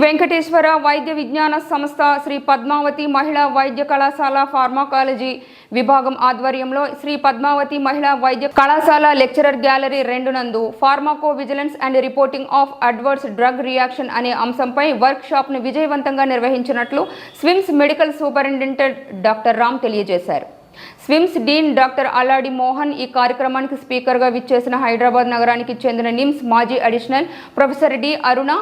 వెంకటేశ్వర వైద్య విజ్ఞాన సంస్థ శ్రీ పద్మావతి మహిళా వైద్య కళాశాల ఫార్మకాలజీ విభాగం ఆధ్వర్యంలో శ్రీ పద్మావతి మహిళా వైద్య కళాశాల లెక్చరర్ గ్యాలరీ 2 నందు pharmacovigilance and reporting of adverse drug reaction అనే అంశంపై వర్క్ షాప్ ను విజయవంతంగా నిర్వహించినట్లు SVIMS medical superintendent doctor Ram తెలియజేశారు. స్విమ్స్ డీన్ డాక్టర్ అల్లాడి మోహన్ ఈ కార్యక్రమానికి స్పీకర్గా విచ్చేసిన హైదరాబాద్ నగరానికి చెందిన నిమ్స్ మాజీ additional professor D Aruna,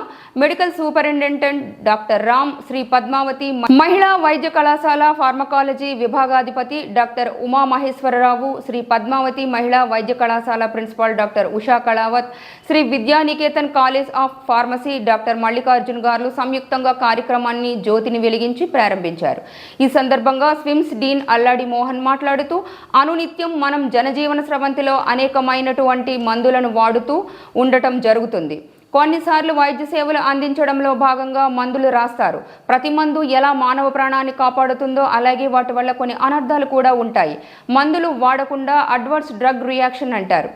medical superintendent doctor Ram, Shri Padmavathi మహిళా వైద్య కళాశాల ఫార్మకాలజీ విభాగాధిపతి డాక్టర్ ఉమా మహేశ్వరరావు, శ్రీ పద్మావతి మహిళా వైద్య కళాశాల principal doctor Usha Kalavath, Shri Vidyanikethan college of pharmacy doctor Mallikarjun గారు సంయుక్తంగా కార్యక్రమాన్ని జ్యోతిని వెలిగించి ప్రారంభించారు. ఈ సందర్భంగా స్విమ్స్ డీన్ అల్లాడి మోహన్ మాట్లాడుతూ, అనునిత్యం మనం జనజీవన స్రవంతిలో అనేకమైనటువంటి మందులను వాడుతూ ఉండటం జరుగుతుంది. కొన్నిసార్లు వైద్య సేవలు అందించడంలో భాగంగా మందులు రాస్తారు. ప్రతి మందు ఎలా మానవ ప్రాణాన్ని కాపాడుతుందో అలాగే వాటి వల్ల కొన్ని అనర్థాలు కూడా ఉంటాయి. మందులు వాడకుండా అడ్వర్స్ డ్రగ్ రియాక్షన్ అంటారు.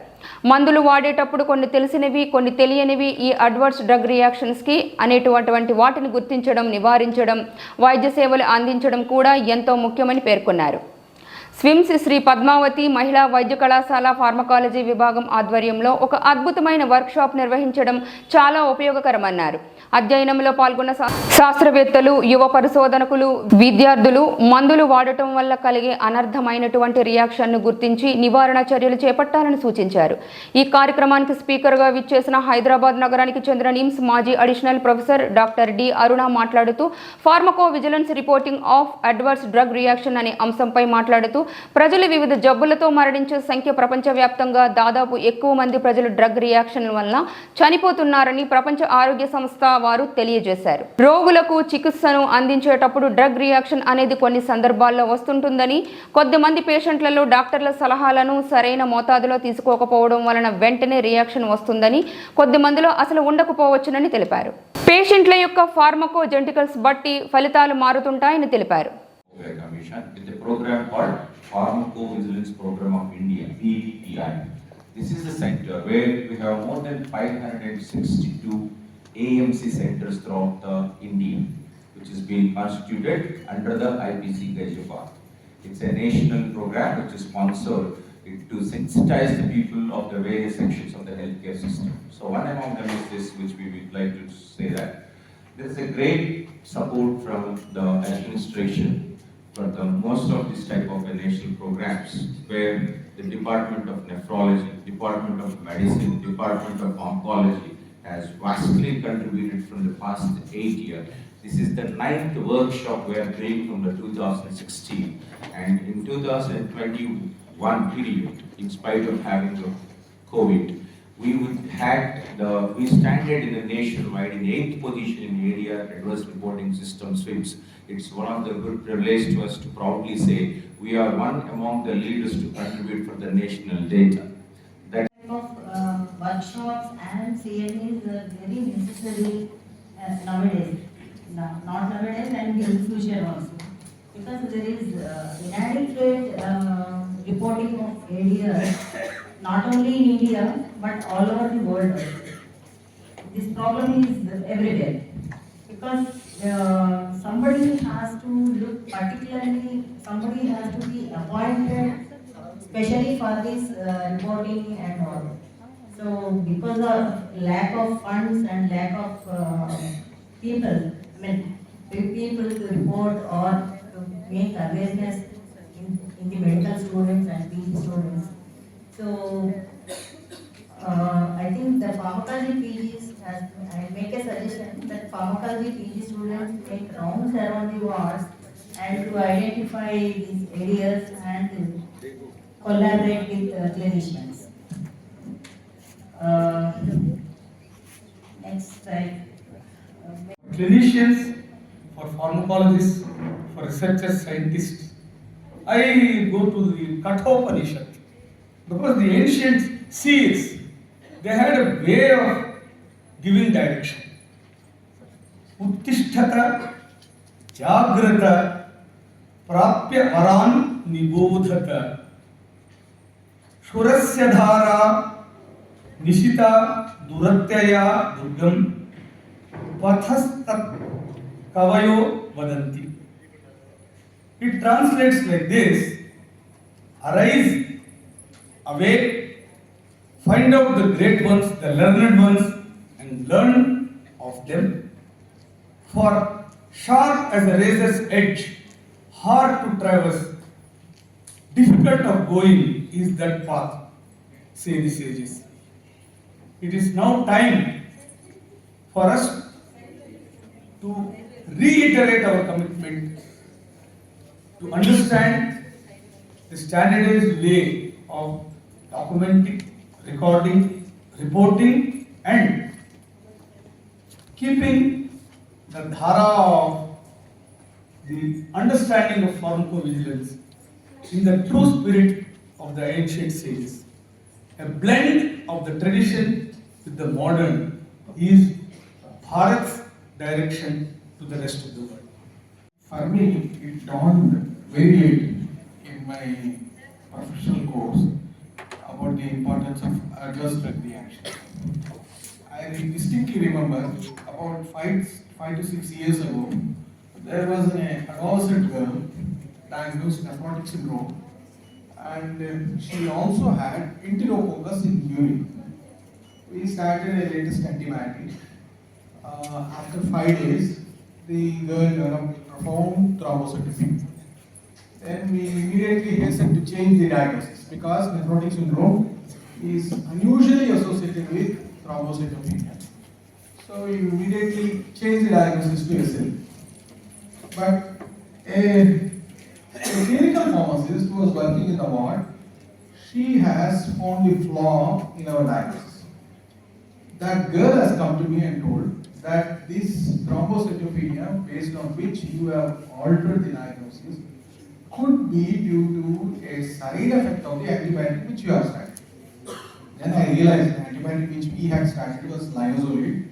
మందులు వాడేటప్పుడు కొన్ని తెలిసినవి, కొన్ని తెలియనివి ఈ అడ్వర్స్ డ్రగ్ రియాక్షన్స్కి అనేటువంటి వాటిని గుర్తించడం, నివారించడం, వైద్య సేవలు అందించడం కూడా ఎంతో ముఖ్యమని పేర్కొన్నారు. స్విమ్స్ శ్రీ పద్మావతి మహిళా వైద్య కళాశాల ఫార్మకాలజీ విభాగం ఆధ్వర్యంలో ఒక అద్భుతమైన వర్క్షాప్ నిర్వహించడం చాలా ఉపయోగకరమన్నారు. అధ్యయనంలో పాల్గొన్న శాస్త్రవేత్తలు, యువ పరిశోధకులు, విద్యార్థులు మందులు వాడటం వల్ల కలిగే అనర్థమైనటువంటి రియాక్షన్ను గుర్తించి నివారణ చర్యలు చేపట్టాలని సూచించారు. ఈ కార్యక్రమానికి స్పీకర్గా విచ్చేసిన హైదరాబాద్ నగరానికి చెందిన నిమ్స్ మాజీ అడిషనల్ ప్రొఫెసర్ డాక్టర్ డి అరుణ మాట్లాడుతూ, pharmaco vigilance reporting of adverse drug reaction అనే అంశంపై మాట్లాడుతూ, ప్రజలు వివిధ జబ్బులతో మరణించే సంఖ్య ప్రపంచవ్యాప్తంగా దాదాపు ఎక్కువ మంది ప్రజలు డ్రగ్ రియాక్షన్ వల్ల చనిపోతున్నారని ప్రపంచ ఆరోగ్య సంస్థ వారు తెలియజేశారు. రోగులకు చికిత్సను అందించేటప్పుడు డ్రగ్ రియాక్షన్ అనేది కొన్ని సందర్భాల్లో వస్తుంటుందని, కొద్దిమంది పేషెంట్లలో డాక్టర్ల సలహాలను సరైన మోతాదులో తీసుకోకపోవడం వలన వెంటనే రియాక్షన్ వస్తుందని, కొద్ది మందిలో అసలు ఉండకపోవచ్చునని తెలిపారు. పేషెంట్ల యొక్క ఫార్మకోజెంటికల్స్ బట్టి ఫలితాలు మారుతుంటాయని తెలిపారు. Commission with a program called Pharmacovigilance Program of India (PVPI). This is a center where we have more than 562 AMC centers throughout India, which is being constituted under the IPC Gajapal. It's a national program which is sponsored to sensitize the people of the various sections of the healthcare system. So one among them is this, which we would like to say that there is a great support from the administration for the most of this type of national programs, where the Department of Nephrology, Department of Medicine, Department of Oncology has vastly contributed from the past 8 years. This is the 9th workshop we are doing from the 2016, and in 2021 period, in spite of having the COVID, we standard in the nationwide in 8th position in area adverse reporting system SWIMS. It's one of the good privilege to us to proudly say we are one among the leaders to contribute for the national data. That type of workshops and CNAs are very necessary nowadays. Not nowadays and in the future also, because there is inadequate reporting of areas not only in India but all over the world also. This problem is everywhere, because somebody has to look particularly, somebody has to be appointed especially for this reporting and all. So because of lack of funds and lack of people, people to report or to make awareness in the medical students and PG students. So I think the pharmacology PGs I make a suggestion that pharmacology PG students make rounds around the wards and to identify these areas and collaborate with clinicians. Next slide. Clinicians, for pharmacologists, for researchers, scientists, I go to the Kathopanishad, because the ancient seers, they had a way of giving direction. Uttishtata jagrata prapya varan nibodhata shurasya dhara nishita duratyaya durgam Pathastat Kavayo Vadanti. It translates like this: arise, awake, find out the great ones, the learned ones, and learn of them. For sharp as a razor's edge, hard to traverse, difficult of going is that path, say the sages. It is now time for us to reiterate our commitment to understand the standardized way of documenting, recording, reporting, and keeping the dhara of the understanding of pharmacovigilance in the true spirit of the ancient sages. A blend of the tradition with the modern is Bharat's direction to the rest of the world. For me, it dawned very late in my professional course about the importance of adverse drug reactions. I distinctly remember about 5 to 6 years ago, there was an adolescent girl diagnosed with nephrotic syndrome, and she also had enterococcus in urine. We started a latest antibiotic. After 5 days, the girl developed profound thrombocytopenia. Then we immediately hastened to change the diagnosis because nephrotic syndrome is unusually associated with thrombocytopenia. So we immediately changed the diagnosis to SL. But a clinical pharmacist who was working in the ward, she has found a flaw in our diagnosis. That girl has come to me and told that this thrombocytopenia, based on which you have altered the diagnosis, could be due to a side effect of the antibiotic which you have started. Then I realized the antibiotic which we had started was linezolid.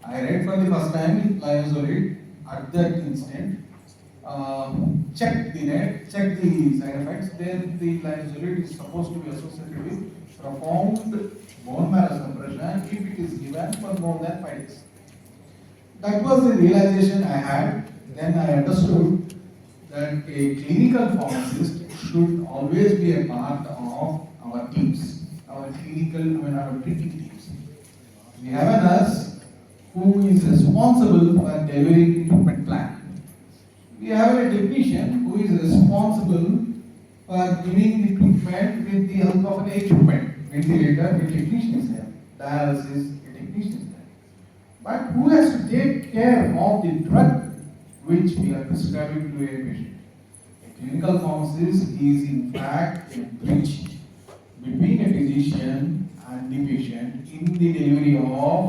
I read for the first time linezolid at that instant. Checked the net, checked the side effects, then the linezolid is supposed to be associated with profound bone marrow suppression if it is given for more than 5 days. That was the realization I had. Then I understood that a clinical pharmacist should always be a part of our teams, our treating teams. We have a nurse who is responsible for delivering the treatment plan. We have a technician who is responsible for giving the treatment with the help of an equipment. Ventilator, a technician is there. Dialysis, a technician is there. But who has to take care of the drug which we are prescribing to a patient? A clinical pharmacist is in fact a bridge between a physician and the patient in the delivery of